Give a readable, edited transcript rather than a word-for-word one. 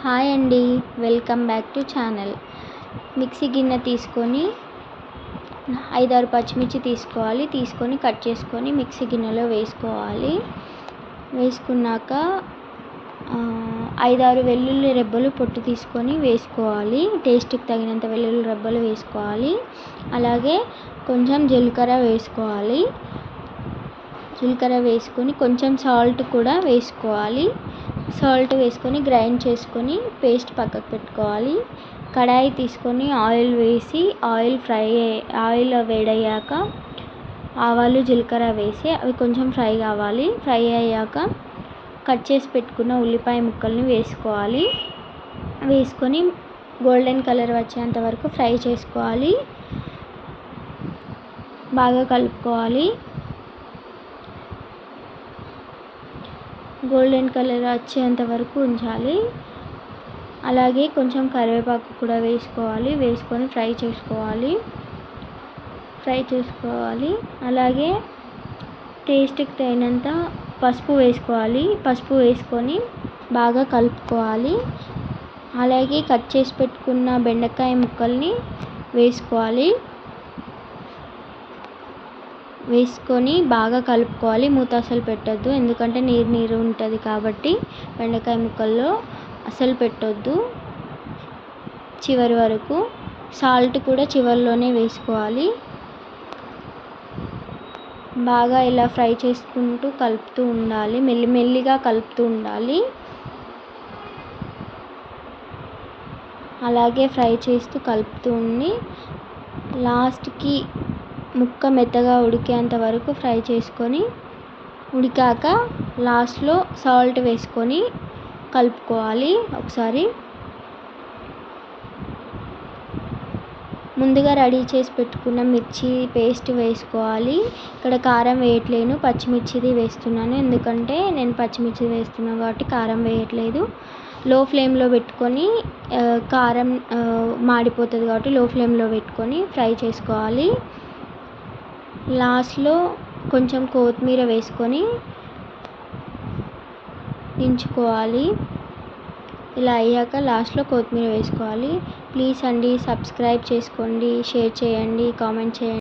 Hi అండి, welcome back to channel. Mixie గిన్నె తీసుకొని 5-6 పచ్చిమిర్చి తీసుకొని కట్ చేసుకొని మిక్సీ గిన్నెలో వేసుకోవాలి. వేసుకున్నాక 5-6 వెల్లుల్లి రెబ్బలు పొట్టు తీసుకొని వేసుకోవాలి. టేస్ట్కి తగినంత వెల్లుల్లి రెబ్బలు వేసుకోవాలి. అలాగే కొంచెం జీలకర్ర వేసుకోవాలి. జీలకర్ర వేసుకొని కొంచెం సాల్ట్ కూడా వేసుకోవాలి. సాల్ట్ వేసుకొని గ్రైండ్ చేసుకొని పేస్ట్ పక్కకు పెట్టుకోవాలి. కడాయి తీసుకొని ఆయిల్ వేసి ఆయిల్ వేడయ్యాక ఆవాలు జీలకర్ర వేసి అవి కొంచెం ఫ్రై కావాలి. ఫ్రై అయ్యాక కట్ చేసి పెట్టుకున్న ఉల్లిపాయ ముక్కల్ని వేసుకోవాలి. వేసుకొని గోల్డెన్ కలర్ వచ్చేంత వరకు ఫ్రై చేసుకోవాలి. బాగా కలుపుకోవాలి. గోల్డెన్ కలర్ వచ్చేంత వరకు ఉంచాలి. అలాగే కొంచెం కరివేపాకు కూడా వేసుకొని ఫ్రై చేసుకోవాలి. అలాగే టేస్ట్కి తగినంత పసుపు వేసుకొని బాగా కలుపుకోవాలి. అలాగే కట్ చేసి పెట్టుకున్న బెండకాయ ముక్కల్ని వేసుకొని బాగా కలుపుకోవాలి. మూత అసలు పెట్టొద్దు, ఎందుకంటే నీరు ఉంటుంది కాబట్టి బెండకాయ ముక్కల్లో అసలు పెట్టొద్దు చివరి వరకు. సాల్ట్ కూడా చివరిలోనే వేసుకోవాలి. బాగా ఇలా ఫ్రై చేసుకుంటూ కలుపుతూ ఉండాలి. మెల్లిగా కలుపుతూ ఉండాలి. అలాగే ఫ్రై చేస్తూ కలుపుతూ ఉండి లాస్ట్కి ముక్క మెత్తగా ఉడికేంత వరకు ఫ్రై చేసుకొని ఉడికాక లాస్ట్లో సాల్ట్ వేసుకొని కలుపుకోవాలి. ఒకసారి ముందుగా రెడీ చేసి పెట్టుకున్న మిర్చి పేస్ట్ వేసుకోవాలి. ఇక్కడ కారం వేయట్లేను, పచ్చిమిర్చిది వేస్తున్నాను. ఎందుకంటే నేను పచ్చిమిర్చి వేస్తున్నాను కాబట్టి కారం వేయట్లేదు. లో ఫ్లేమ్లో పెట్టుకొని కారం మాడిపోతుంది కాబట్టి లో ఫ్లేమ్లో పెట్టుకొని ఫ్రై చేసుకోవాలి. లాస్ట్లో కొంచెం కొత్తిమీర వేసుకొని దించుకోవాలి. ఇలా అయ్యాక లాస్ట్లో కొత్తిమీర వేసుకోవాలి. ప్లీజ్ అండి, సబ్స్క్రైబ్ చేసుకోండి, షేర్ చేయండి, కామెంట్ చేయండి.